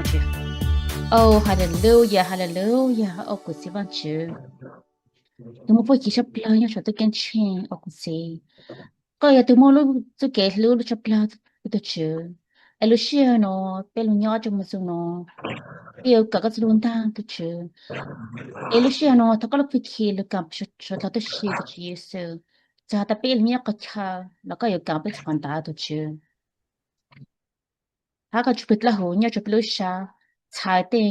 望去。哦，哈利路亚，哈利路亚，哦，古希望去。你们不记着不了，要说得更清，哦，古希。ก็อย่าตัวมอลูจะเกะลูจะปลาตัวเชื่อไอ้ลูเชื่อเนาะเป็นลูกยอดจะมาส่งเนาะเดี๋ยวก็จะลุนทางตัวเชื่อไอ้ลูเชื่อเนาะถ้าก็ลูกไปขี่ลูกกับชุดเราตัวเชื่อตัวเชื่อซื้อจะถ้าเป็นเนี้ยก็ชาแล้วก็อยู่กับไปสกันตาตัวเชื่อถ้าก็จะเป็นละหูเนี่ยจะเป็นลูกชาชายเต้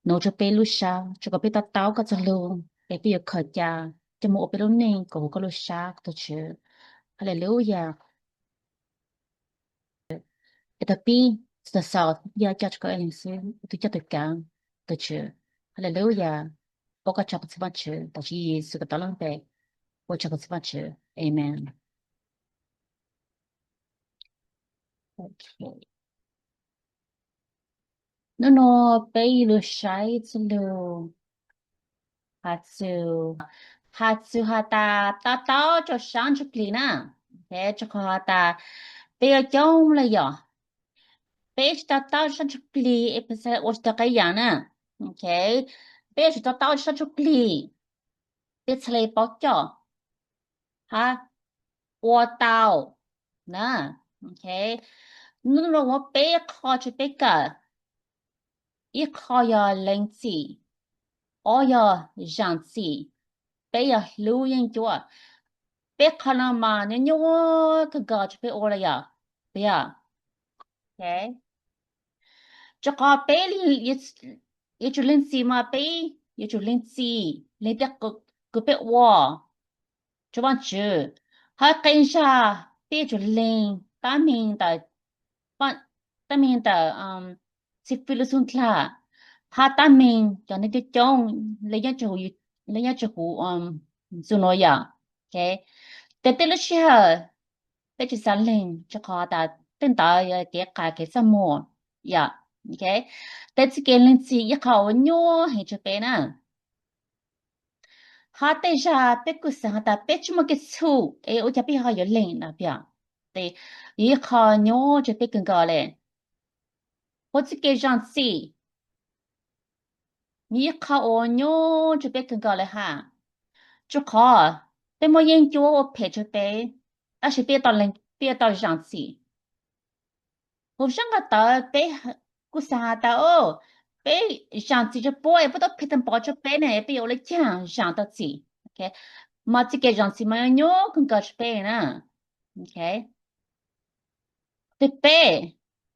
หนูจะเป็นลูกชาจะก็เป็นตาเต้าก็จะลงไอ้ไปอยู่ขดยาจะมัวเป็นลูกเน่งก็ลูกชาตัวเชื่อฮาเลลูยาTetapi sesaat dia cakap elingse itu jatuhkan terce. Haleluya. Oka cakap sebaca. Tapi Yesus kata lampe. Oka cakap sebaca. Amen. Okay. No, peilu shai tsulu. Hatsu hata tatao cho shan chuklina. Okay, chako hata peo jom la ya. Peish tatao shan chukli episa ostakayana. Okay. Peish tatao shan chukli. เป็นทะเลปอกจ่อฮะวัวเตานะโอเคนู่นว่าเป๊ะคอจะเป๊ะกะอีคอยาเลงซีออยาจันซีเป๊ะลูยังจัวเป๊ะขนามาเนี่ยยัวก็กะจะเป๊ะโอละยาเป๊ะโอเคจะกะเป๊ะยจุลินซีมาเป๊ะยจุลินซีเลเด็กก็เป๊ะวัว就往去，还跟下别就零大名的，大名的是菲律宾啦，他大名叫那个种，人家就就那样，OK，但对了时候，别就三零就考的，等到要给改给什么呀，OK，但是给人自一考牛还就别呢。hate ja pekusa hata pechmo ke su e o japi ha yo len na pya te yi kha nyo je pekun ga le ho tsu ke jan si yi kha o nyo je pekun ga le ha chu kha te mo yen jo o pe je pe a shi pe ta len pe ta jan si ho shang ga ta pe ku sa ta o pe jan si je po e po to pe tan po je pe ne pe o le jan jan ta si okay mà chỉ cái dòng xí mà nhớ cũng có bé nè ok thế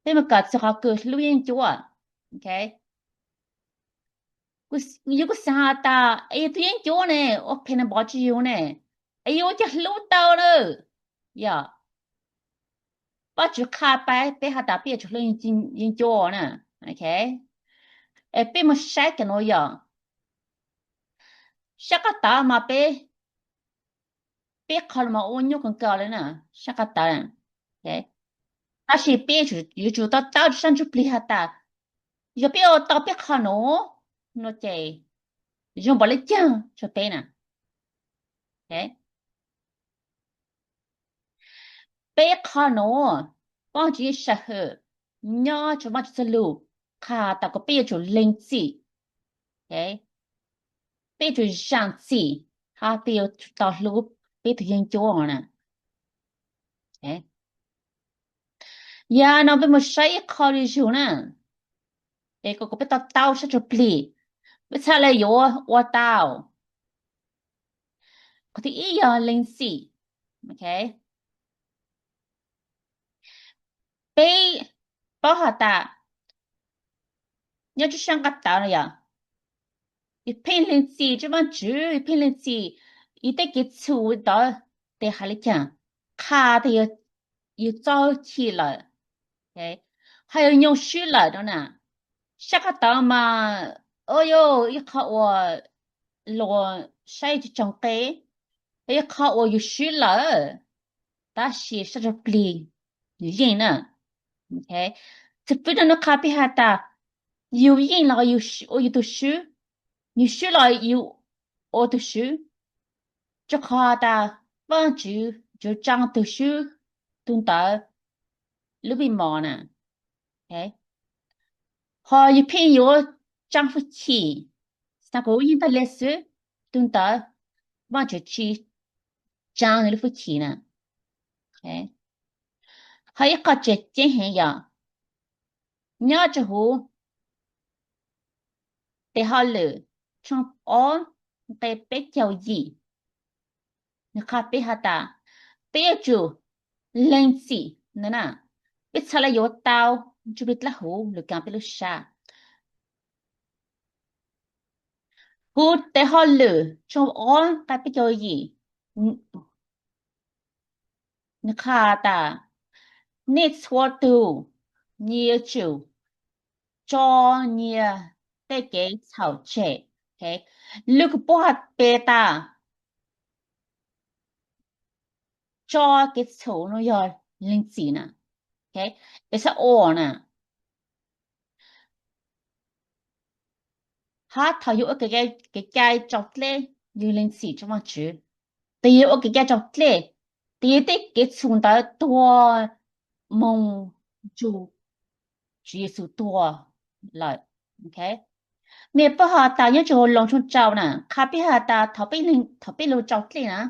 bé mà có sự học cứ lưu yên chúa ok cứ như cứ sao ta ấy tự nhiên chúa nè ô phê nó bỏ chiều nè ấy ô chắc lưu tao nữa dạ bắt chú khá bé hạt đã biết chú lưu yên chúa nè ok ấy bé mà sai cái nó dạ chắc cái ta mà bé còn mà ôn nhớ cũng cóเลยนะchắc cái ta ok他是别处有主到上去不下的，有别到别看喏，那这用不来讲就对了，OK？别看喏，帮助适合，伢就嘛就是路，看到个别处灵机，OK？别处上机，他别到路别处研究呢，OK？呀，那别么谁考虑住呢？哎，个别到是就不理，别出来有我到。ก็ที่อียอลิงซี่โอเคไปป้อหาตาเนี่ยจะช่างกับตาเลยอ่ะอีเพนลิงซี่จะมันจื้ออีเพนลิงซี่อีแต่กิจสูดต่อแต่หาลิจัง卡的有早起了，OK，还有用水了的呢。下个到嘛，哦哟，一考我落晒就长白，一考我有水了，但是是着不离人呢。OK，这不能卡比哈达，有人了有水，我有读书，有水了有我读书，这卡达帮助就长读书，等到路边忙呢，OK， har ju PO Zhang Fuqi snackar inte läsa tunta vad ju chi Zhang eller Fuqi na okay har ju qache hen ya nya ju hu te halu chong on te pe chao yi ni kha pe hata pe ju len si na na pe chala yo tao ju bit la hu le kan pe lu sha hu te halu chong on ta pe chao yi ni kha ta next what to near to cho near te ke chao che okay look pot beta cho cái số nó rồi linh chỉ nè okay it's a all nè ha thao dụ cái chọc lê như linh chỉ cho mà chứ thì dụ cái chọc lê thì cái xuống đó tua mong chủ Giêsu tua lại okay nè bà hà ta nhớ cho lòng trong trào nè khá bị hà ta thảo bị lâu chọc lê nè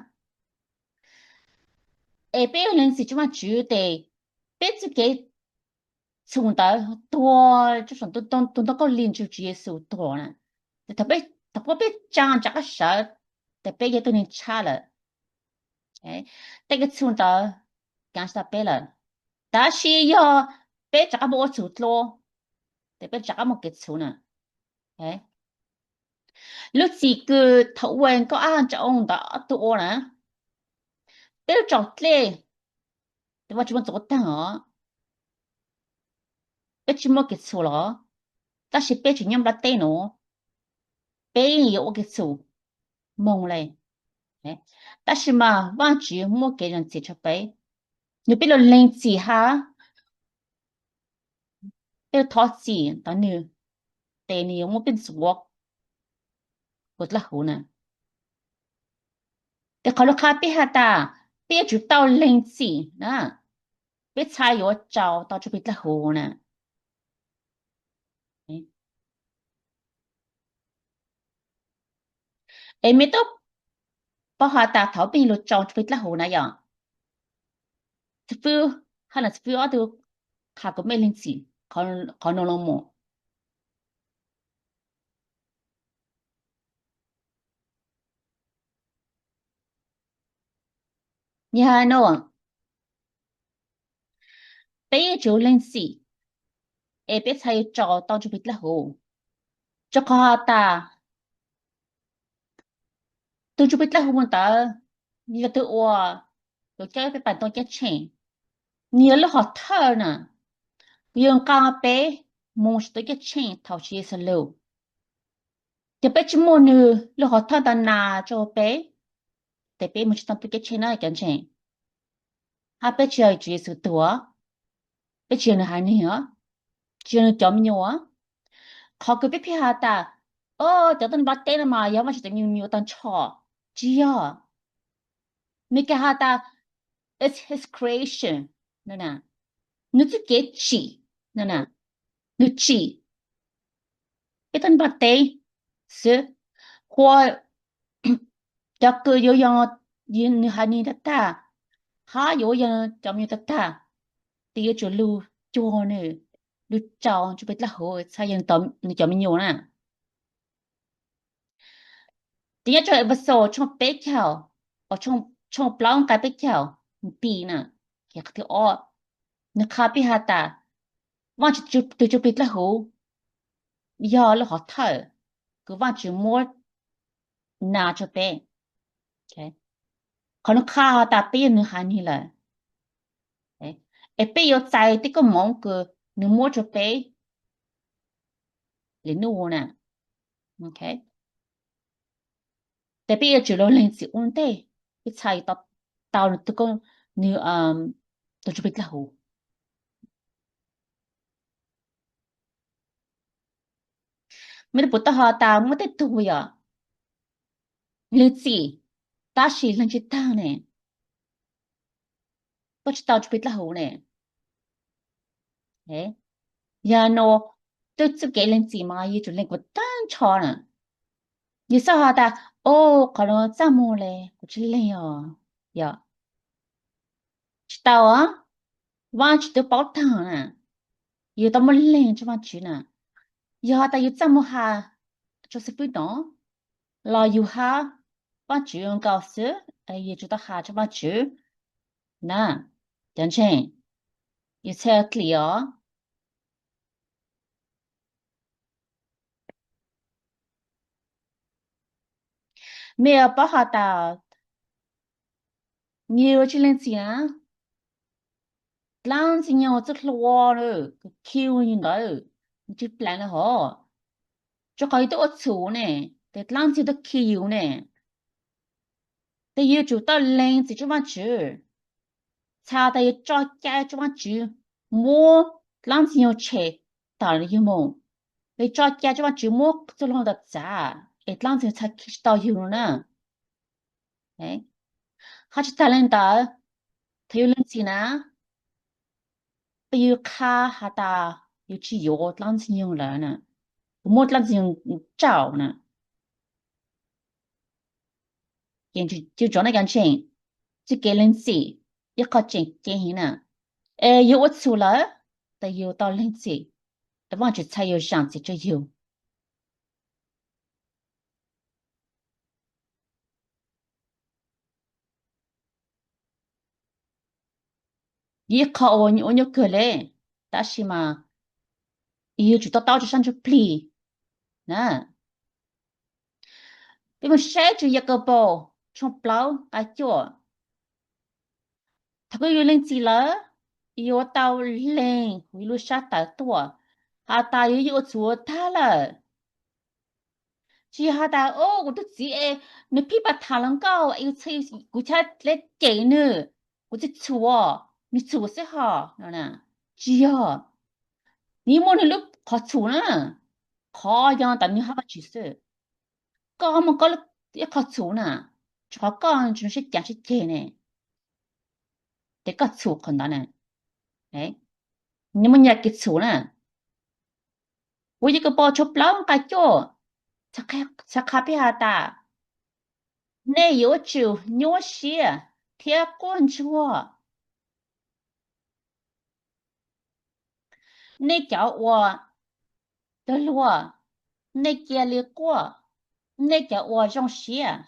ê bé linh chỉ cho mà chứ thì bé chứ cái xuống đó tua就算都个领主耶稣tua nè特别讲这个事特别也都能查了哎这个xuống đó讲啥别了但是要别这个没做咯特别这个没给做呢哎lúc gì cứ thấu quen có ăn cho ông đó tụi nè别找嘞对吧？怎么做到啊？别怎么给做了？但是别就念不对喏，别有给做懵嘞，哎，但是嘛，忘记莫给人接触呗，你别了零字哈，别拖字，等你，对你我变做，我啦好呢，แต่เขาลูกค้า别哈哒，别就到零字นะ别猜有找到就别啦好呢，哎，没到把哈哒头边路找就别啦好那样，这不，可能是不要都卡个没零字，可能了么？你还喏，别就零字，哎，别猜找到就别啦好，这个哈哒。tôi chưa biết là hôm ta như tôi ủa tôi chơi cái bản tôi chơi chén nhiều là họ thơ nè dương cao bé mua tôi chơi chén thảo chi sờ lâu thì bé chỉ mua nữ là họ thơ ta nà cho bé để bé mua tôi chơi chén này cái chén ha bé chơi chỉ sự tua bé chơi nó hay nữa chơi nó chấm nhau họ cứ biết phía ta cho tôi bắt tên mà giờ mà chỉ tôi nhiều nhiều tao chọ chỉ à mấy cái ta it's his creation nè nè nó chỉ cái chỉ nè nè nó chỉ cái tên bắt tay sự hoa đặc cơ yo yo yin hani da ta ha yo yo chom yo ta ti cho lu cho nè lu chao cho biết là hồi saiยังtóm nó chom nhiều nè ti cho episode trong bé chào ở trong plong cái bé chào pi nè cái cái ọ nó khá bị taว่าจะปิดแล้วหูยอแล้วหอเธอคือว่าจะมัวนาจะเป็นโอเคเขาต้องฆ่าตาเปี้ยนนึงหันนี่แหละเอเปี้ยใจที่ก็มองคือนึกมัวจะเป็นหรือนู่นน่ะโอเคแต่เปี้ยจะเราเล่นสิอุ่นเต้ไปใช้ต่อตาวนึกก็นึกตัวจะปิดแล้วหูไม่ได้ปวดตาตาไม่ได้ตัวอ่ะหรือสิตาชีลังจิตตาเนี่ยก็จะตาวจะปิดแล้วหูเนี่ยเอ๊ะยาโน都自给人自嘛也就那个单超呢你说好的哦可能这么嘞我去练哟呀知道啊忘记都包汤呢有这么练这么去呢有的有这么哈就是不懂老有哈把主人告诉也知道哈这么去那真正有才对哦没有不好的你有去练习啊当时我这落了，Q 应该，你就 plan 了好，就可以多错呢，但当时都 Q 呢，但要做到零是怎么做？差的要找家怎么做？我当时要切，到了有么？你找家怎么做？我做了的咋？当时才开始到有呢，哎，还是他领导，他有领导呢，不有卡哈达，有去有当时用了呢。我当时用找呢，就做那感情，就给人死，一个进行呢。有我错了，但有到人死，但忘记才有上次就有。一靠我就可嘞，但是嘛，有就到就上去 play，呢，因为谁就一个包，从不啊做，他个有人死了，有到人，回路杀大多，大有做他了。chỉ hà ta ô của tôi chỉ nếu phi bát thà lăng cao yêu chơi của cha lấy chạy nữa của tôi chùa你chùa sẽ hả nó nè chỉ hả你莫你lúc khó chùa nè khó yang tận như hả chỉ sự có mà có lúc khó chùa nè cho con chúng sẽ chẳng sẽ chạy nè để có chùa còn đó nè đấy nhưng mà nhà cái chùa nè với cái bao chụp lắm cái chỗ chắc khác bị hà ta 那有酒牛血铁棍chúa 那叫我的路那家里过那叫我用血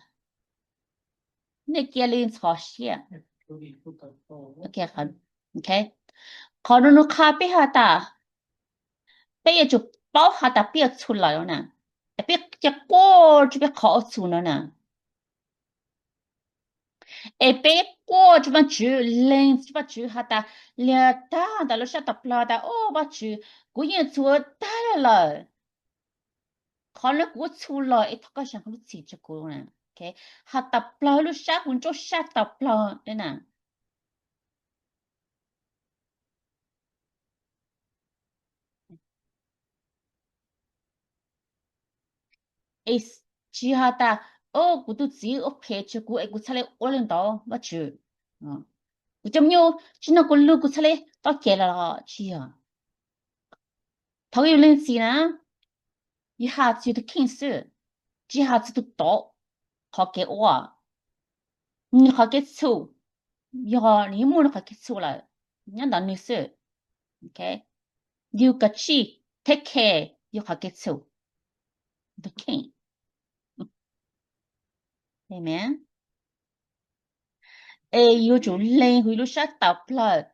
那家里炒血 OK 好 OK ขอดูคาไปหาตาไปจะเป้าหาตาเปีย出来了呢แต่เปียจะ过จะไปขอ出了呢ไป过จะมาจูเล่นจะมาจูหาตาเลียตาแต่เราชอบตาปลาตาโอ้มาจูกูยังชัวตาเลย可能我出来，他个想我自己过呢，OK，还打不了，路下工作下打不了的呢。诶，只下打，我都只有陪着我出来我领导我去，我就没有，只能够路我出来到家了啦，去啊。他有认识呢，一下子就看书，一下子都到，好给我，你好给错，呀，你莫好给错了，人家你说，OK。you 个去 take care 要好给做的 king amen 有就人回路下到了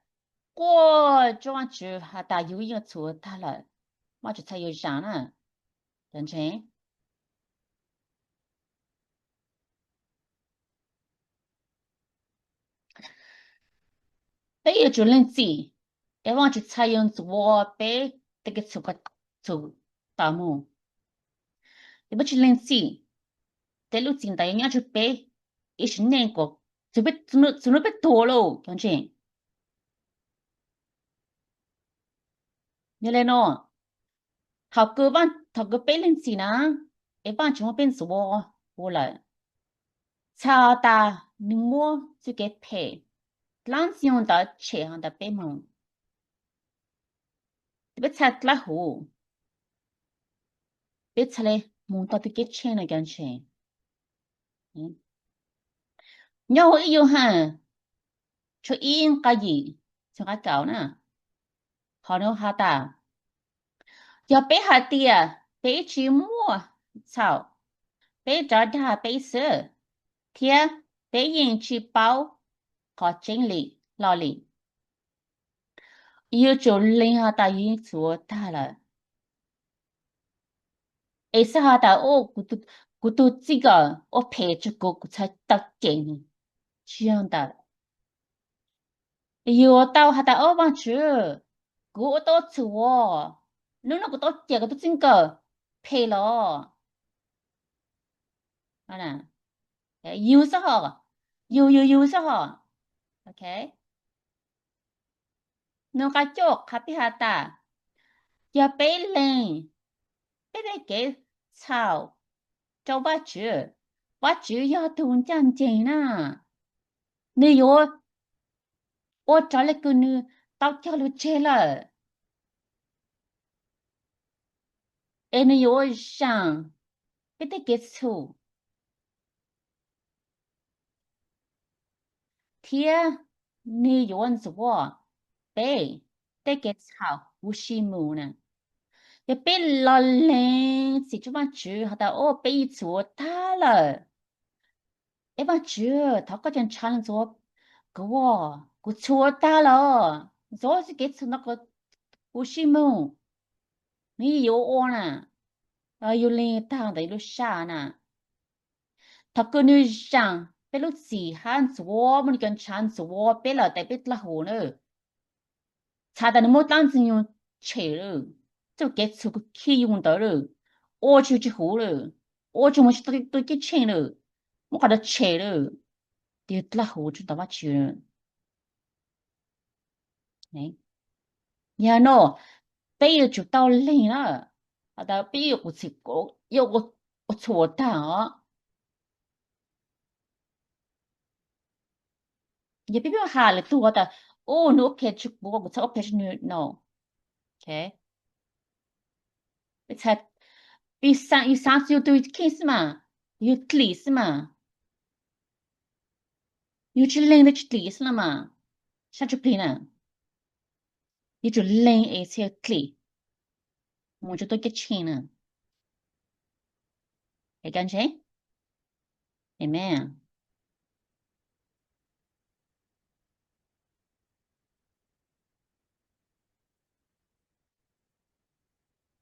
过装置还大有一个错他了我就才有上呢真正有就人知我就才用做被这个错个错大幕你不去人知在路进的人家就被一是那个就被被多了真正你来喏头个被人知呢一般情况变做过来查大你我就给赔当时用到车上的被蒙这个查了后别出来蒙到底给钱了感情nhau yêu ha cho yên cái gì cho cái cậu nè họ nó ha ta giờ bé hà tia bé chỉ mua sao bé trả ra bé sữa thia bé yên chỉ bao có chính lý lo lý yêu cho linh ha ta yên chúa ta là ấy sao ha ta ô cụ tu chỉ có ô phê cho cô cụ才得劲这样的yêu tao ha ta ô bằng chữ cụ to chúa nếu nó cụ to chè cụ to chính cơ phê lo nè yêu sao hả yêu sao hả ok nó cái chỗ khá bị hạ ta giờ bé lên bé bé cái sao cho bác chữ giờ thùng chẳng chén nè nè yo ô trả lại cứ nữ tao cho lu chê là ê nè yo sang bé bé cái số thia nè yo ăn số bé bé cái sao vô xí mù nè ya bé lo lên chỉ cho bác chữ hạ ta ô bé số ta là ê bác chữ thảo có chân chăn số 그 추웠다라 저지 게츠나가 오시무 니 요오나 요린 타다 이로 샤나 타크누 샹 벨루시 한 조문 견 찬조 벨라 데빗라 호네 차다는 못 당진요 체르 저 게츠 그 키용더르 오주지 호르 오주 뭐 또 끼체르 뭐 가다 체르 데빗라 호주 다 맞추 네呀喏，被就到累了，好的，被有去过，我错的哦，也别下来多的，哦，你配去不？我才配去你 no，OK，你才比上次有对 case 嘛，有 case 嘛，有去领的去 case 了嘛，下去配呢，有就领一些 case，我就都给钱呢，会感觉？Amen，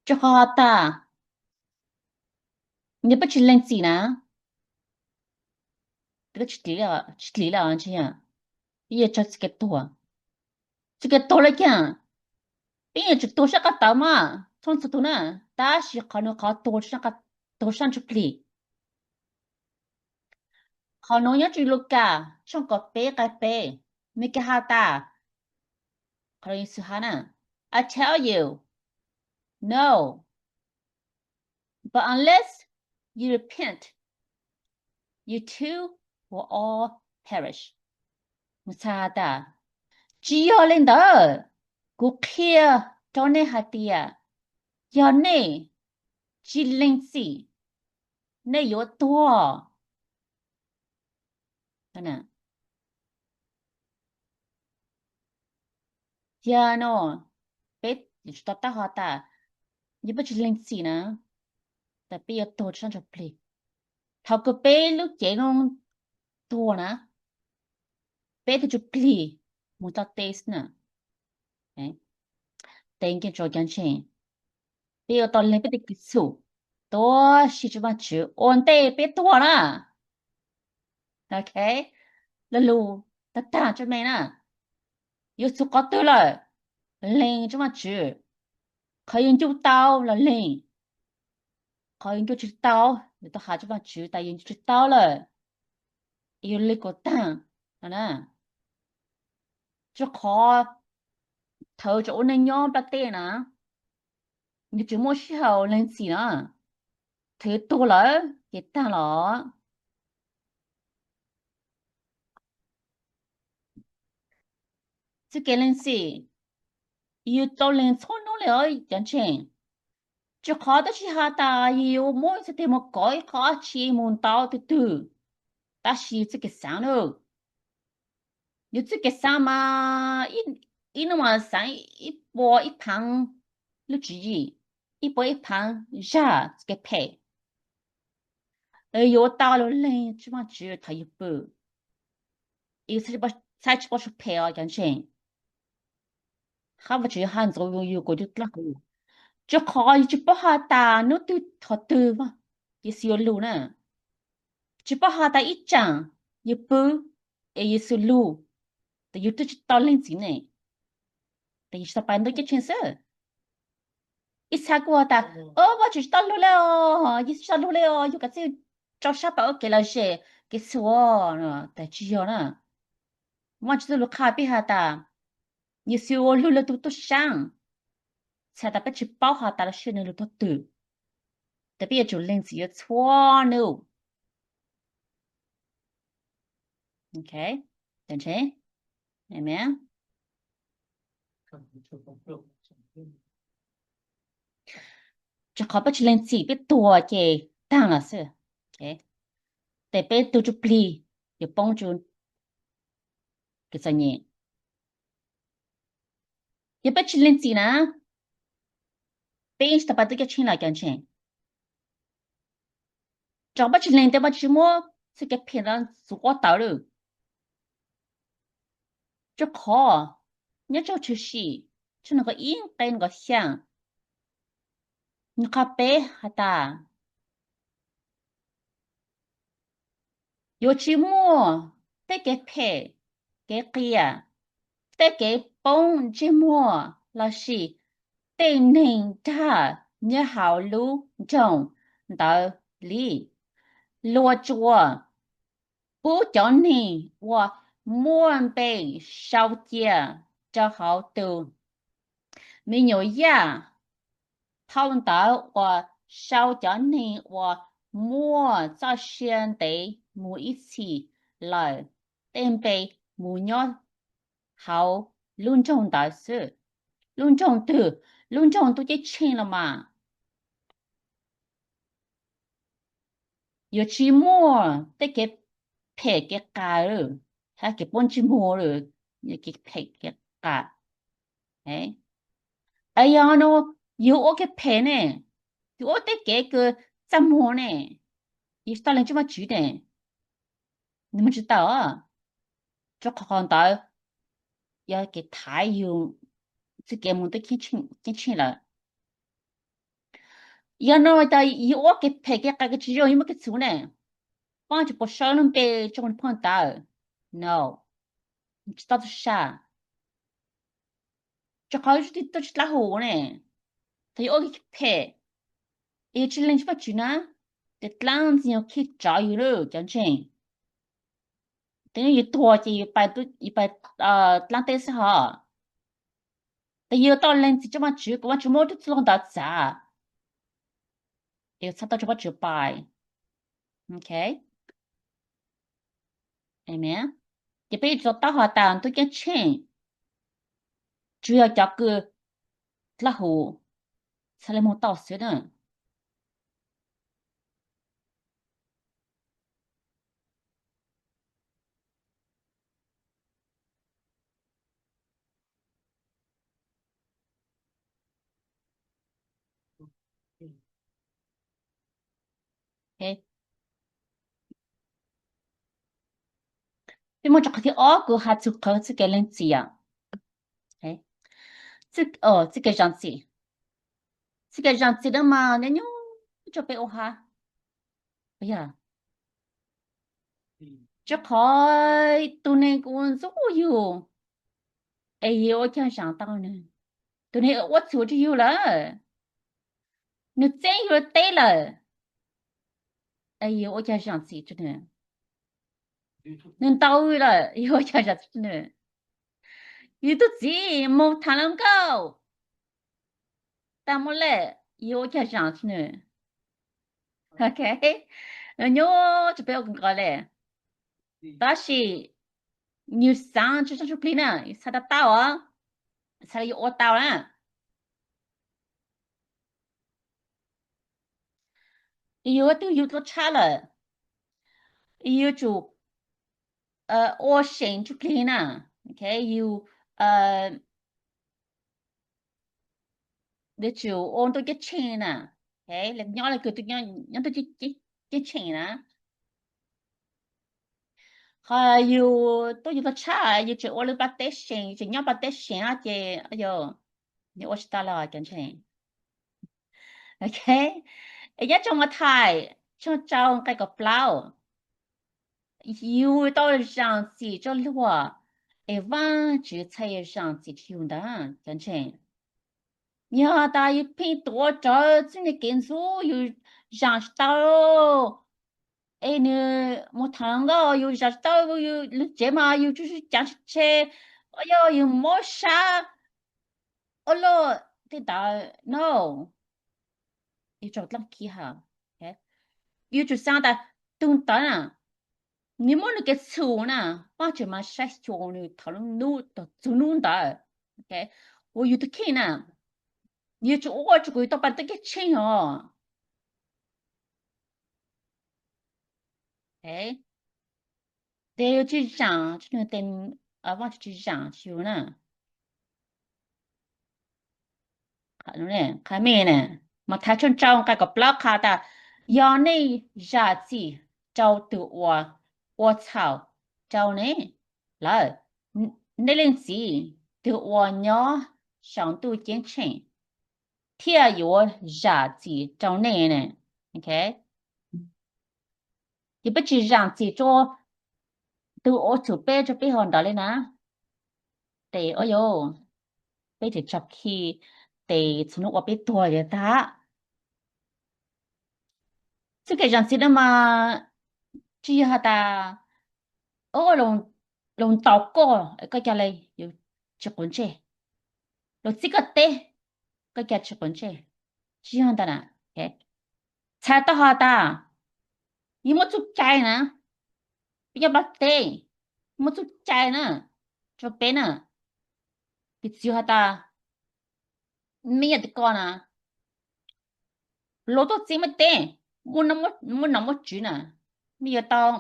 就好的，你不去领钱呢？这个去理了这样，也就这个多，这个多了讲。并且多少个大嘛，从此头呢，大是可能考多少就可可能要去录个，像个背，没个好大，可能是哈呢。I tell you, no, but unless you repent, you too will all perish. 没差的，只要领导，กูเคลียร์ตอนนี้หาเตียยอนนี่จิลิงสิเนี่ยอยู่ตัวนั่นน่ะยาโนเป็ดอยู่ตัดตาหาตาอย่าไปจิลิงสินะแต่เป็ดตัวฉันจะพลิกเท่ากับเป็ดลูกเจนงตัวนะเป็ดจะพลิกมุตตาเตสนะเอ๊ะแต่ยังกินจอกันเช่นเป็ดตอนเล่นเป็ดกินสูตัวชิจุบันจูโอนเต้เป็ดตัวนะโอเคแล้วลูตัดตาจะไม่นะอยู่สุกตัวเลยเล่นจุบันจูเขายังจูเต้าแล้วเล่นเขายังจูเต้าเดี๋ยวต้องหาจุบันจูแต่ยังจูเต้าเลยอยู่เล็กกว่าตั้งนะจะขอเธอจะโอนยอมประเทศนะ你怎么时候能行呢？เธอตัวเหรอเก็บตังค์เหรอจะเก็บเงินสิอยู่ตัวเล่นชนนู้นเลยอย่างเช่น就考得去哈达有么是得么改考去门道的多，但是这个上了，有这个上嘛，一那么上一波一旁了注意，一波一旁下这个配，有到了嘞，这么只有他一波，一次把才去把出配啊，感情，他不只汉族有过就那个。就考就不好打，侬都好多嘛，也是有路呢。就不好打一张一半，也是路，但有的就到零钱呢，但是班都给全色。一查过打，我就是到路了哦，也是到路了哦，有个只找啥把我给了些，给是我呢，但只有呢，我就是路卡比哈打，也是我路了都上，才打不去包哈打了些呢路都多，特别就零钱有错呢。OK， 等阵，有没有？จะขอไปเล่นสีไปตัวเจตั้งอ่ะสิโอเคแต่ไปตัวจุปลีอย่าป้องจุนกิจเนี่ยอย่าไปเล่นสีนะเป็นสถาปัตย์ก็ชินละกันเช่นจะไปเล่นแต่ว่าชิโมสิแกเพียงสุกต่อเลยจะขอเนี่ยจะชื่อสีฉันก็อิงเป็นก็เสียงนี่ก็ไปฮัตตา有ชิโมแต่แกเพแกเกียแต่แกป้องชิโมละสิแต่หนึ่งท่าเนี่ย好รู้จง到里落着不叫你我满被烧结就好多没有呀讨到我烧叫你我莫在先的每一次来但被母鸟好论重大事论重都给清了嘛有期末得给配给改了，他给本期末了，你给配给改，哎，哎呀喏，有我给配呢，我得给个怎么呢？你当然这么久的，你们知道啊？就看到要给太阳，这个么都给清了。要喏，到有我给配给改个只有你们给做呢，帮就不少人被这种碰到，no。你知道是啥？就好像都是拉好呢，他有个配，也只能去把住呢，这浪子要去找有了，讲真，等于多就一百浪得是好，但有到人子这么住，我就没得做到咋，有差到这么住拜，OK，明白？一辈子到好当都讲真，主要叫个拉好，才能没到时的。OK，比么这个的个还做考这个人子呀，OK。这个样子，这个样子的嘛，那妞就被我哈，哎呀，这开都那个所有，哎呀，我想想到呢，都那我做就有了，你真有对了，哎呀，我想起真的，能到位了，哎呀，我想真的，有的字没谈能够，但没嘞，哎呀，我想真的，OK，妞就不要跟搞嘞，但是。你上就可以呢，查得到啊，查了有我到了，有都有都差了有就我先就 clean 啊 OK 有你就我都get chain 啊 OK 你nhỏ là tôi nhỏ tôi get chain 啊还有都有个差有就我了把带线就nhỏ把带线啊这哎呦你我知道了感情 OK 一种我太就找cái个 flower 有到上子就路晚就才上子用的感情呀大一片多找真的跟住有上到你没谈过有上到有这嘛有就是讲车哎呦有没啥哦咯对打 no 有找到起哈有就上的东单啊你们那个醋呢把这嘛晒焦呢讨论弄的做弄的 OK 我有的看呢你就我这个到把这个钱哦哎对有去上就能等我去上去呢看呢看咩呢嘛他趁招个个 block 卡的要你下子招对我操招呢来你领子对我鸟上度减轻贴有下子招呢呢 OK 你不只让自做对我就背着背后的嘞呢对哎呦背着จับขี้对从我背多的他这个样子的嘛只下的龙岛过个叫嘞有吃滚车龙这个的个叫吃滚车这样的呢哎猜到好的你没做ใจ呢不要把对没做ใจ呢就背呢你只好的没有的ก่อนนะโลตัวจริงไม่เต้มันน้ำมันจืดนะมีต้อง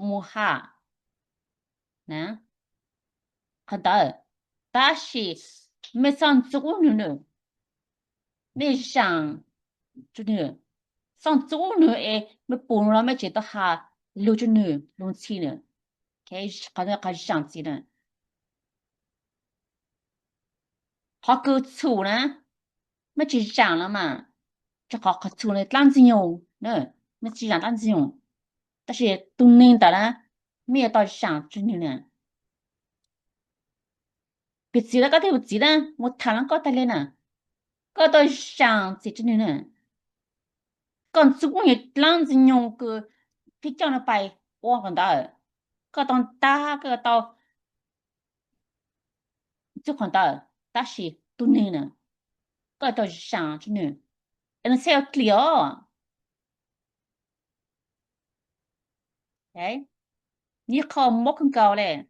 มูฮานะเขาได้แต่是ไม่上足呢ไม่上จุด呢上足呢ไม่ปูนแล้วไม่เจตหาลูจุด呢ลงชี呢แค่เขาจะเขา上ชี呢เขาก็ชูนะไม่จะ上了嘛จะเขาชู呢ตั้งใจ用呢ไม่จะตั้งใจ用但是都能的啦没有到上主呢呢别急了个都不急了我谈了个的嘞呢个到上这主呢刚做工也当着用个比较的白我很大个当大个到就很大但是都能呢个到上主呢那才要 clear 哎你考没很高嘞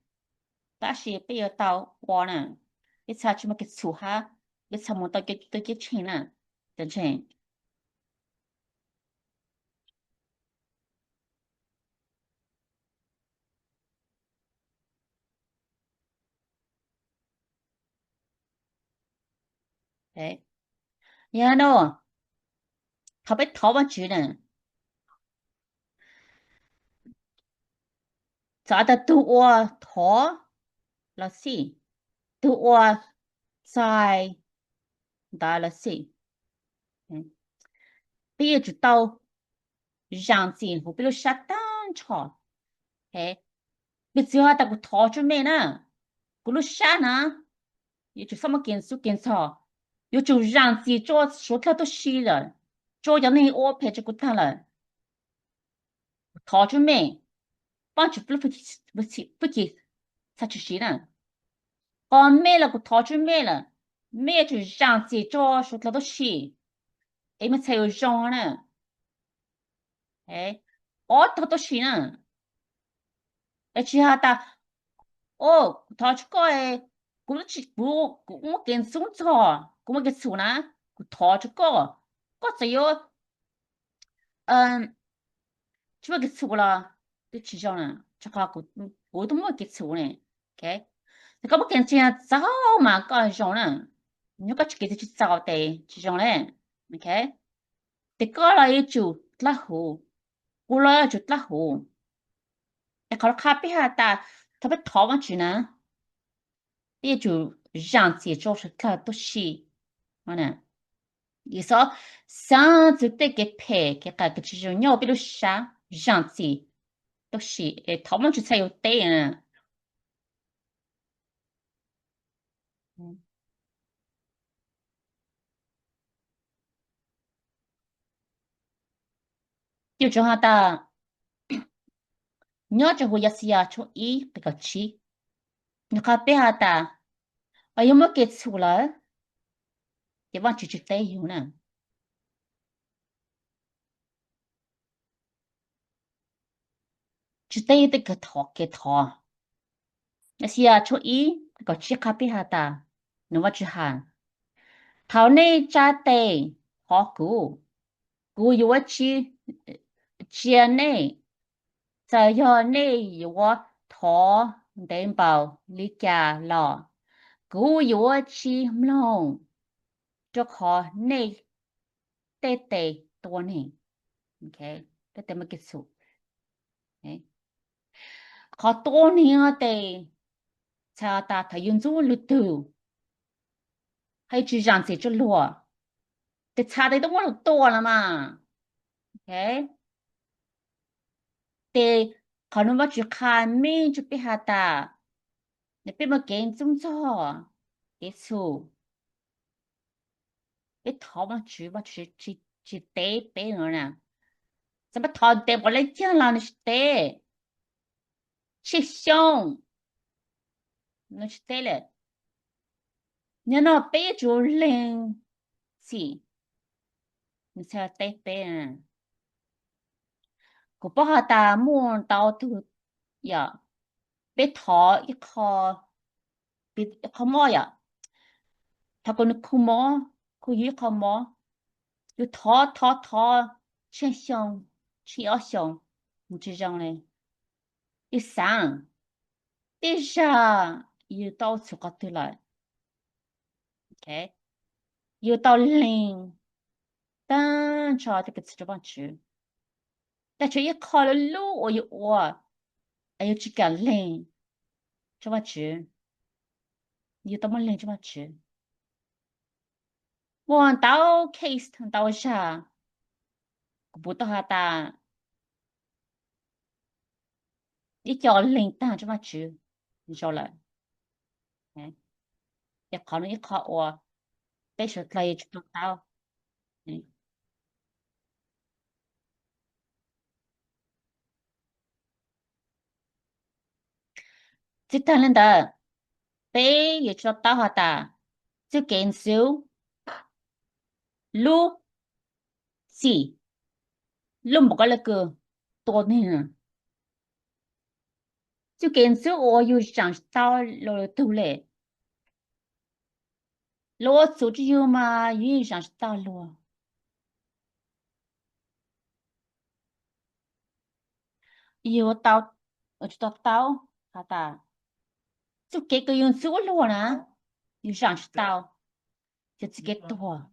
但是不要到我呢一查去么给出哈一查么到给钱呢等钱哎然后เขาไปทอวันจืดน่ะจะแต่ตัวทอแล้วสิตัวใส่ได้แล้วสิพี่จะ到让进我比如下单场哎พี่只要แต่กูทอจุดไม่นะกูรู้下นะ也就什么检查也就让进做薯条都洗了做样那我陪着กู谈了ทอจุดไม่帮助不给他去洗呢刚买了个套就买了，买就上街找说他都洗，你们才有用呢，哎，我他都洗呢，而且还打哦，他去搞诶，我跟送错，我给错呢，他去搞，搞只有就给错了，就去叫呢，就靠我都没给错呢 ，OK？ 你讲不跟这样早嘛，搞上呢，你个去给他去找的，去上嘞 ，OK？ 你搞了一就拉胡，过了就拉胡，你考了卡比下打，他不逃上去呢，也就让自己做出来都是，好呢。你说上就得给配给个个这种鸟比如啥让自己都是逃上去才有对呢。就这样的，你要就会也是要从一这个起，你看别下的，有没有给错了？也忘记去对有呢，就对这个头给头，也是要从一这个起看别下的，你我去喊，头内扎对好古，古有我去接内。在校内有我托担保理解了，古有我去唔弄，就可内得得多年，OK， 得得么结束，哎，可多年啊得，才打他用做路途，还就让这就落，得差的都我多了嘛，OK， 得可能我去看面就别下打。你别么跟踪做，结束，别逃嘛去逮别人呢？怎么逃逮不来讲了？你是逮，去凶，你是逮了，你那背就冷是，你才逮别人。我不好打木刀头呀，别逃一靠，别一靠毛呀，他跟你哭毛，哭一靠毛。就逃，去想，去要想，你就这样嘞。一上，第下又到处个对来，OK， 又到零，等着这个吃着饭吃，但是一考了路，我又我，还有去干零，这么吃，又到么零这么吃，我到 case 到下，不到下大，一叫零等这么吃，你说了，哎，一考了一考我。被说可以做到，嗯，这当然的，被也做到好的，就减少路是路不个那个多呢，就减少我有想到了多嘞，路走就有嘛，有想到路，有到我就到好的，就给个用走路呢，有想到就自己多，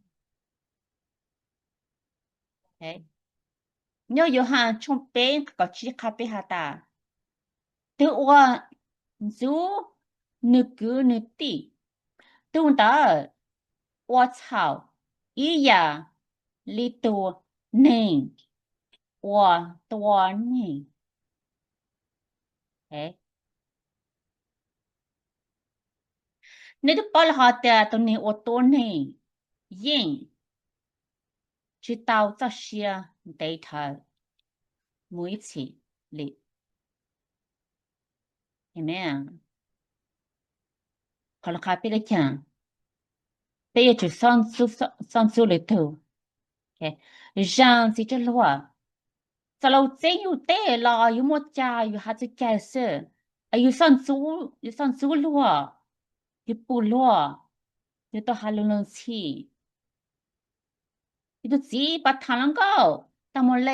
哎，你要有哈从边个去咖啡哈的。对我做那个那地，懂得我操，一呀里头能我多能，哎，你都包了好的，都能我多能，人知道这些对头每一次里，有没有？好了，咖啡的讲，被就上主里头，哎，让这只路啊。在老真有带了，有么家有啥子解释？有上走路，有步路，有到下冷冷气，有的鸡把他能够， ตามแล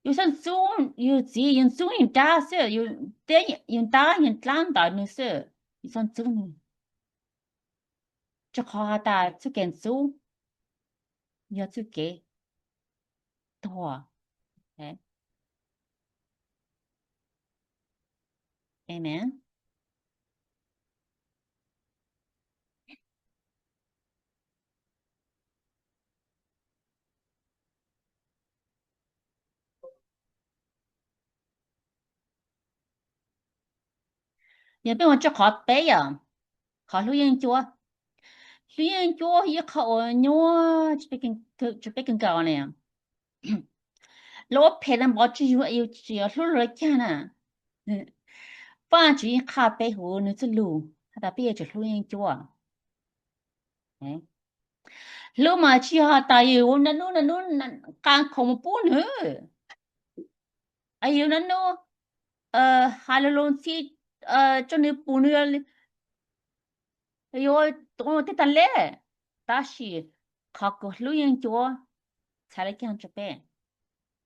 อยู่ซั่นซูงอยู่จีอยู่ซูงอยู่ตาเซอยู่เตอยู่ตาอยู่ตลังตานึเซอยู่ซั่นซูงจะขอตาสุเกนซูยอสุเกตัวเอ๊ะ Amen 也被我这考背呀考录音脚录音脚一考喏就被跟高了呀老陪人冇只有录了讲呢反正一考背后你就录他的背就录音脚哎录嘛去哈大有那刚考不呢哎有那哈了龙西就你不呢有我这单嘞但是考个录音脚才来讲这边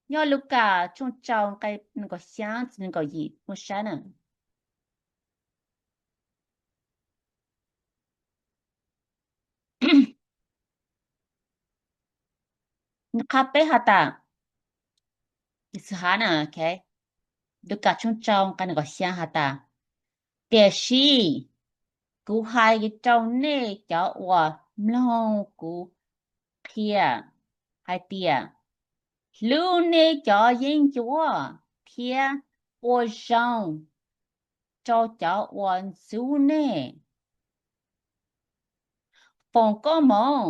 要ลูกาช่วงเจ้าไกนึงก็เสียงนึงก็ยีบ่ใช่น่ะนะคะไปหาตาอิสหาน่ะโอเคลูกาช่วงเจ้าไกนึงก็เสียงหาตาแต่ชีกูให้เจ้าเน่เจ้าว่ามลองกูเคลียร์ให้เตียลูเน่เจ้ายิงจัวเทียบ่จังเจ้าเจ้าวันซูเน่ฟงก็มอง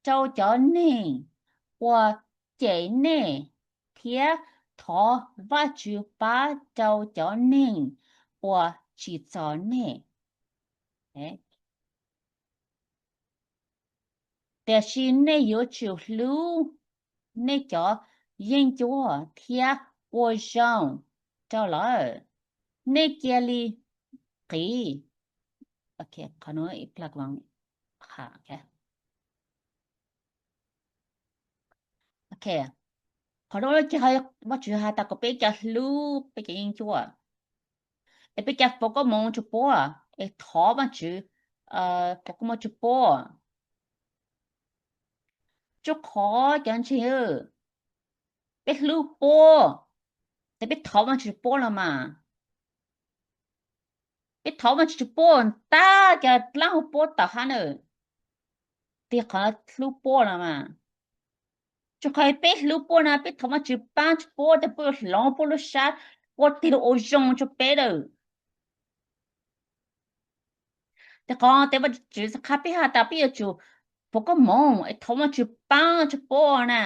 เจ้าเจ้าเน่我姐呢，贴头发就把照照呢，我去找呢，哎，但是呢有就路，那叫人家贴我上找了，那家里给，OK，可能一个光，哈，OK，可能就还我就还大个比较路，比较人家。e pe kia poko mo chu po e tho ma chu poko mo chu po chu kho gan chi pe lu po te pe tho ma chu po la ma pe tho ma chu po ta kia la ho po ta ha ne te kha lu po la ma chu khai pe lu po na pe tho ma chu pa chu po te po long po lo sha po ti lo o jong chu pe de te kha te ba chu sa kha pe ha ta pe chu poko mo e tho ma chu pa chu po na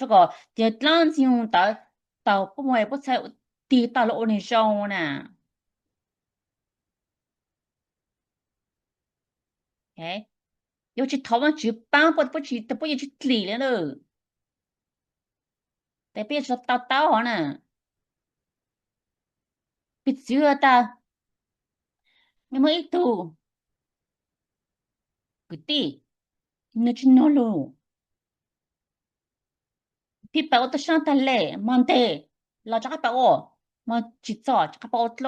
这个就当用到不买不才地到了屋里上呢哎尤其台湾举办不去都不要去理了咯得别说到呢必须要到你们一度个地你去弄了พี่ไปอุตส่าห์ทะเลมันเตเราจะไปโอมาจิตจ่อจะไปอุตโล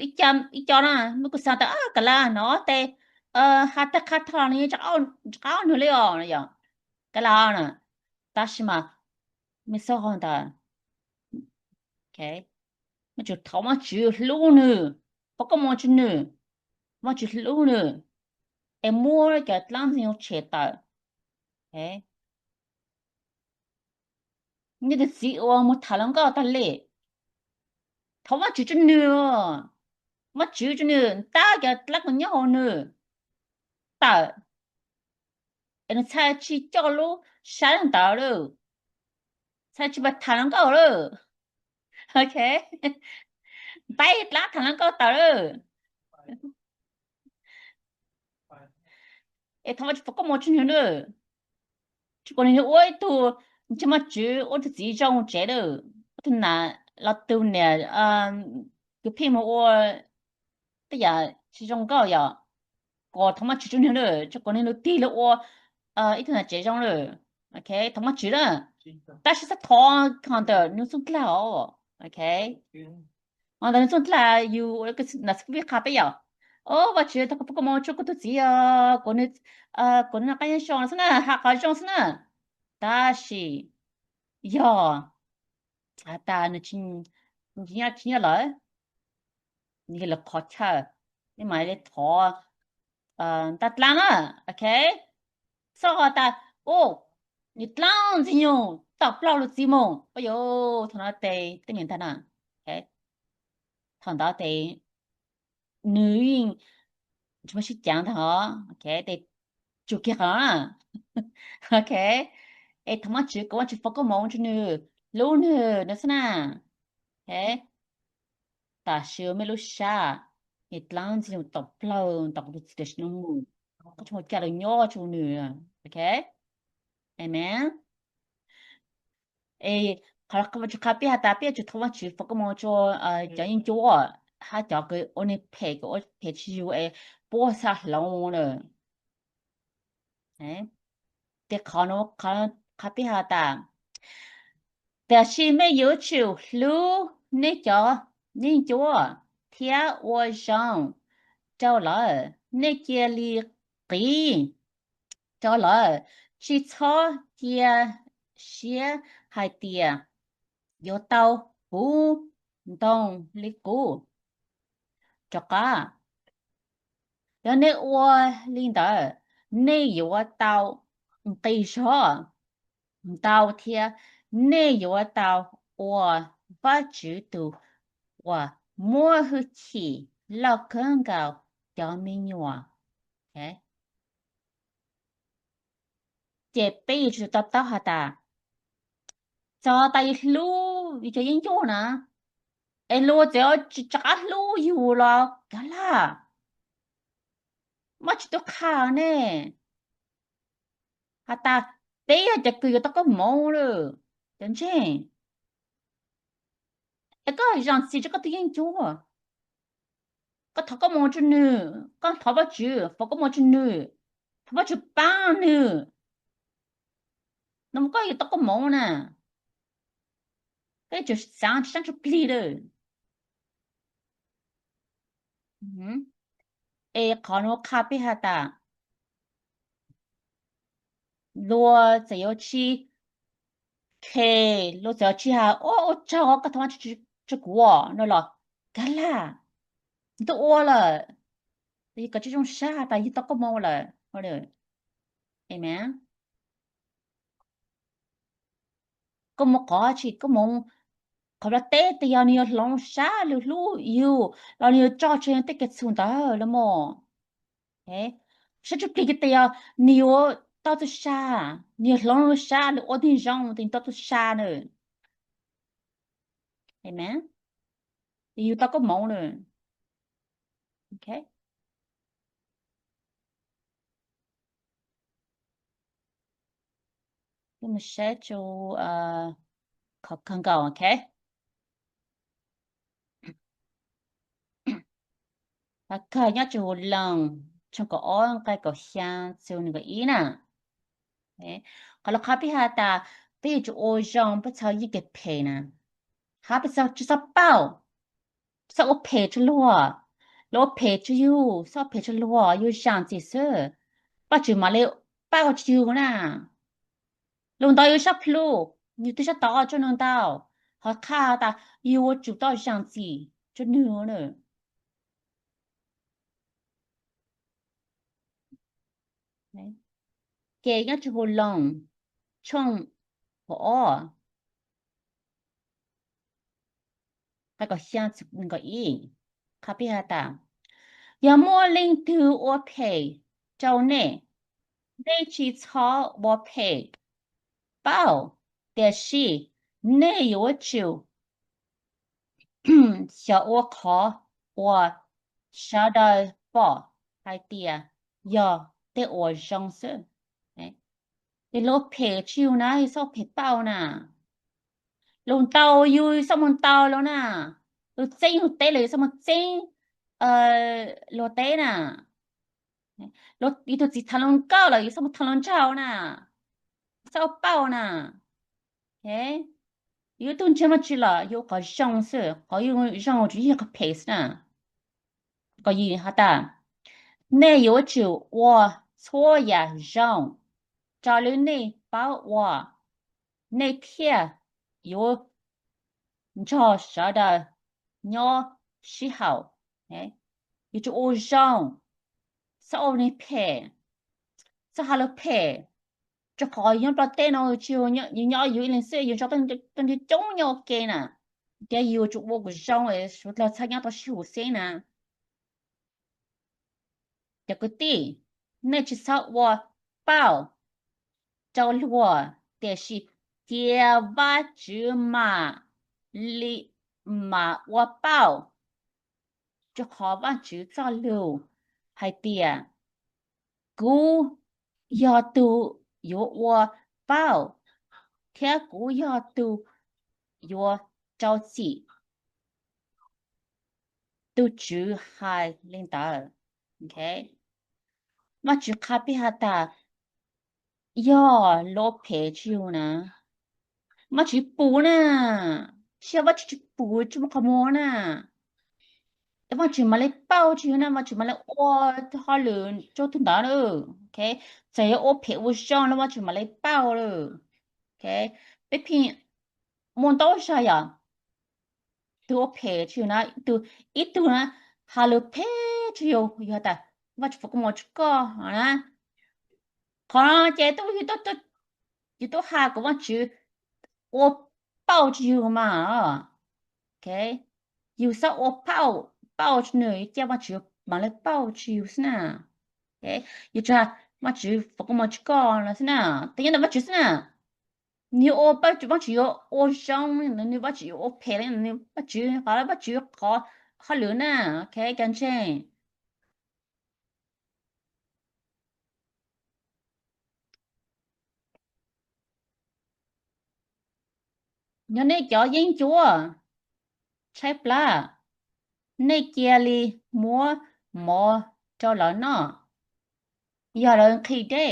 อีจำนะมันก็สั่งแต่กะลาเนาะแต่หาแต่คัดทางนี้จะเอาหนูเลยอ่ะอย่างกะลาน่ะตาชิมาไม่สอนตาโอเคมันจะทำมาจุลูนึปกมันจุนึมาจุลูนึเอ็มมัวแกตลังสิโอเชตาโอเคนี่จะสิโอมาทะลังก็ตะเลทำมาจุนึมาจุนึตาแกตลังเนี่ยหัวนึตาเอ็นใช้ชีจอลูใช้ตาเลยใช้ชีบัดทะลังก็เลยโอเคไปตาทะลังก็ตาเลยเอ็ทำมาจุปกมันจุนึ这个人我都这么久，我都自己叫我觉得，我都拿老多呢，就骗我，对呀，其中高呀，我他妈去中了，这个人都低了我，一天这种了 OK，他妈知了，但是他他看的你送来哦 ，OK，但你送来有那个那是不卡不要，哦，我觉得他不过毛就个都这样，国内国内那个上是呢，还好上是呢，但是呀，但你来，你来考察，你买的套，đặt lan á, OK，sau họ ta, ô, nhật lang gì nhung, tập lao lực gì mông, ôi dồi, thằng nó tê, tê miền thân à, OK, thằng đó tê, nữ yên, chúng ta sẽ chẳng thằng họ, OK, tê, chủ kia hả, OK, ê, thằng nó chứ, có chứ phó có mông chứ nữ, luôn nữ, nó sẽ nà, OK, ta siêu mê lúc xa, nhật lang gì nhung, tập lao, tập lực gì nhung mông, có chúng ta kêu là nhỏ chú nữ, OK, amen. 好了，我就看别打别就头发去，不过么就叫人叫我，他叫个我那陪个我陪去播啥龙了，得看别打，但是没有求路，你叫我天我上找了，你家里给找了，去草地些海地。有tàu bù đông lý cú cho cả cho nên ua linh đó nên有tàu cây số tàu thì nên有tàu ua phát triển từ ua mua hư chi lo cơn gạo cho mình nhua okay chế bây giờ tập tập hả ta cho tay lu cho yên chỗ nè lu chỉ chỉ chắc luอยู่หรอกกันล่ะมาจุดขาเนี่ยฮาตาเตะจะคือตะก็มองเลย真正一个让自这个的研究啊个他个望住你刚他不住不个望住你他不住帮你那么个有ตะก็มอง呢这就是想出力了考诺卡比哈达罗只要去开罗只要去哈我找我个他妈去过那了干啦你都饿了一个这种傻的一ตะก็มอง了好了 Amen ก็มก็ชิก็มงเขาละเตะแต่ยานี่ลองชาลูลูอยู่เรานี่จอเชนเตกสุนตาละมอเอ๊ฉันจะปลีกแต่ยานี่โอตอตุชานี่ลองชาลูอดินจองติงตอตุชาเนเห็นไหมอยู่ตะก็มองเลยโอเคก็มาเชจูขอบคุณก่อนโอเคถ้าใครอยากจะลองฉันก็อ้อนใครก็เฮียนเซลนี่ก็อีน่ะก็แล้วครับพี่ฮาตาพี่จะโอจองไปเช้ายี่เก็บเพนะ哈不是就是包，是我陪着罗，我陪着有，是我陪着罗，有上这事，把就嘛了，把我就啦，弄到有啥路，你这些到就能到，好卡的，有我就到上子，就牛了，给人就好冷，冲哦，那个箱子那个印，卡比哈达。有么领导我陪，就呢，你去操我陪，包，但是你有就小我考我晓得包，还点要得我上色，你老陪就那一少陪包呢，龙刀有什么刀了呢？有真有得了什么真落得呢？รถอีตัวสิทะลงเก้าเลยสมุทรทะลงเจ้าน่ะ sao bao nè OK 有东这么去了有个上色还有让我就一个 pace 呢个语好的那有就我错呀让找了你把我那天有你知道啥的鸟喜好哎有就我让sao你配sao halo配cho khỏi yon pa te no chiu nhỏ yu lên xe yu cho tên đi chống nhau kê nè cái yu chụp bộ của trong ấy số là sao nhau to xỉu xe nè cho cái tí nên chỉ sao wa bao cho lúa để是爹把芝麻里嘛我包就好把芝造流还爹姑要都有我包天姑要都有着急都只还领导 OK 嘛只卡比哈达要落陪酒呢嘛只补呢是ว่า只补就不可摸呢แต่ว่า只มาเลยเป้า只นะมา只มาเลยอ้อฮอลลืนโจตุนดาเลยโอเคใจโอเพอุช่องแล้วว่า只มาเลยเป้าเลยโอเคไปพิงมอนโตชายาตัวเพ只นะตัวอีตัวนะฮาลเพ只有有的ว่าจะฝึกมอชก็นะ 可这都有都下个我就我抱住嘛啊，OK，有时候我抱住你，这我就嘛来抱住是呐，OK，有这我就不过我就讲了是呐，等下我就是呐，你我抱住我就我想你我就我陪了你我就好了我就好留呢，OK，感情。nhớ này cho yên chúaใช่ปลาในเกียรีมัวหมอเจ้าหลอนออย่าเริงขี้ได้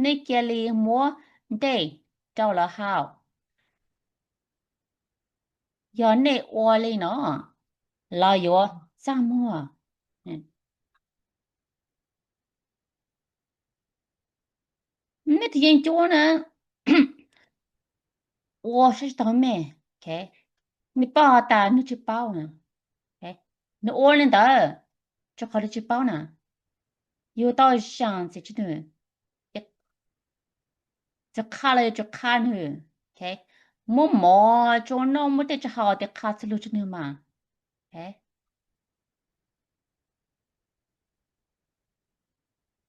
ในเกียรีมัวได้เจ้าหลอหาวอย่าในอวเลยเนาะลาอยู่จ้ามัวไม่ที่ยังจัวนะ我是倒霉 OK 你报答你去报呢 OK 你我领导就考虑去报呢有到想这这段จะฆ่าเลยจะฆ่าหนึ่งโอเคมัวหมอจนน้องไม่ได้จะหาแต่ฆ่าสลุจนึงมาโอเค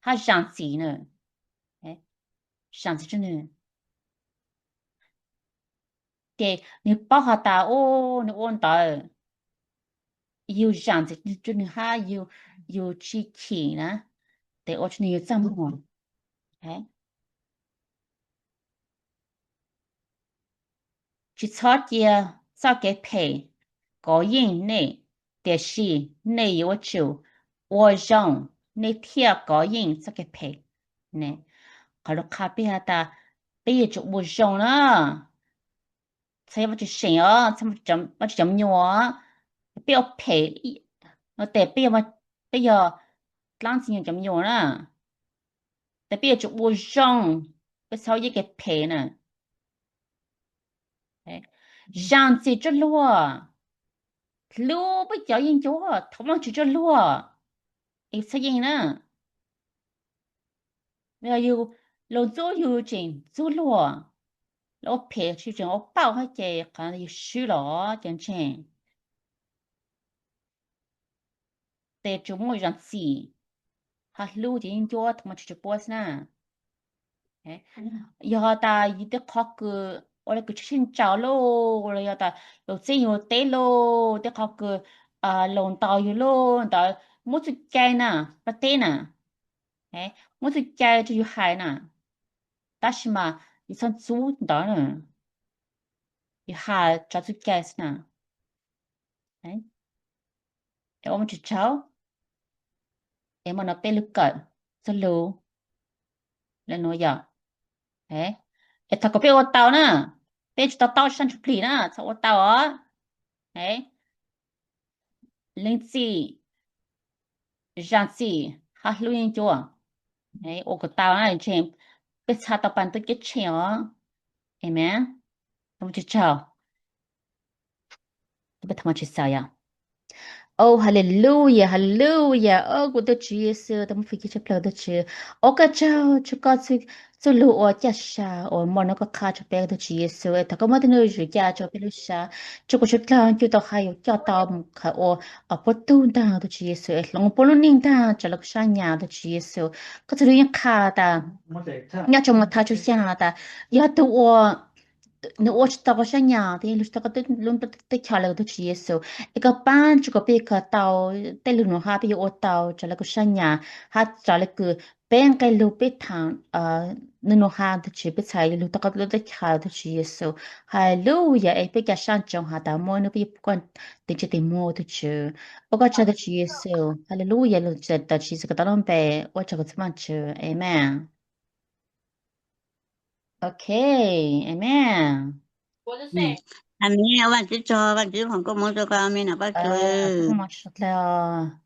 他想死呢哎想死真的对你抱下大哦你问到有想死真的还有去气呢对我真的有这么哎去草地找给陪个人呢但是你有就我让你贴个人这个陪呢 kalau kape hata pe chu bu shong na sai va chu shen a cham cham va chu cham nyo a pe o pe no te pe ma pe yo lang sin cham nyo na te pe chu bu shong pe sao ye ke pe na yang zi zhe luo luo bu jiao yin jiao tao ma chu zhe luo e sai yin na me yu lo zo yu jin zu luo 我陪去整我抱下去，可能有输了，真正。แต่จุมอยจังสีฮัลโหลจริงจัวทำไมจุดปวสนะเอ๊ะยาตาอีเด็กขอคืออะไรก็ชินเจ้าโลอะไรยาตา有这有得โลเด็กขอคือลงตาอยู่โลแต่มุดใจน่ะประเทศน่ะเอ๊ะมุดใจจะอยู่หายน่ะ但是嘛你算租到呢อยู่หายจะจุดใจสนะเอ๊ะ我们去找เอ๊ะมันเอาไปลึกกันสโลแล้วหนูอยาก诶诶他个被我到呢被到到上去里呢他我到哦诶零几上几哈录音就诶我个到那前被查到班都结钱哦 Amen 我们就找被他们去找呀Oh, hallelujah, hallelujah. Oh, good to Jesus. Tamo fiki cha plau da chi. O ka chao, chu ka chu lu o cha sha o mo no ka kha cha pe da Jesus. Ta ka ma de no ju cha cha pe lu sha. Chu ko chu tlang chu ta ha yo cha ta ka o a po tu da da Jesus. Long po lu ning da cha la sha nya da Jesus. Ka chu yin kha da. Nya cha ma ta chu sha da. Ya tu o no watch ta ko shanya te lu ta ka te lum te chala to chi so e ka pan chu ko pe ka tao te lu no ha pe o tao chala ko shanya ha chala ku pen kai lu pe thang no no ha to chi pe chai lu ta ka lu te kha to chi so hallelujah e pe ka shan chong ha ta mo no pe kon te che te mo to chi o ka cha to chi so hallelujah lu cha ta chi so ka ta lom pe o cha ko tsma chi amen okay amen 阿弥，我只做，我只红个冇做个阿弥那个做。不过嘛，说了。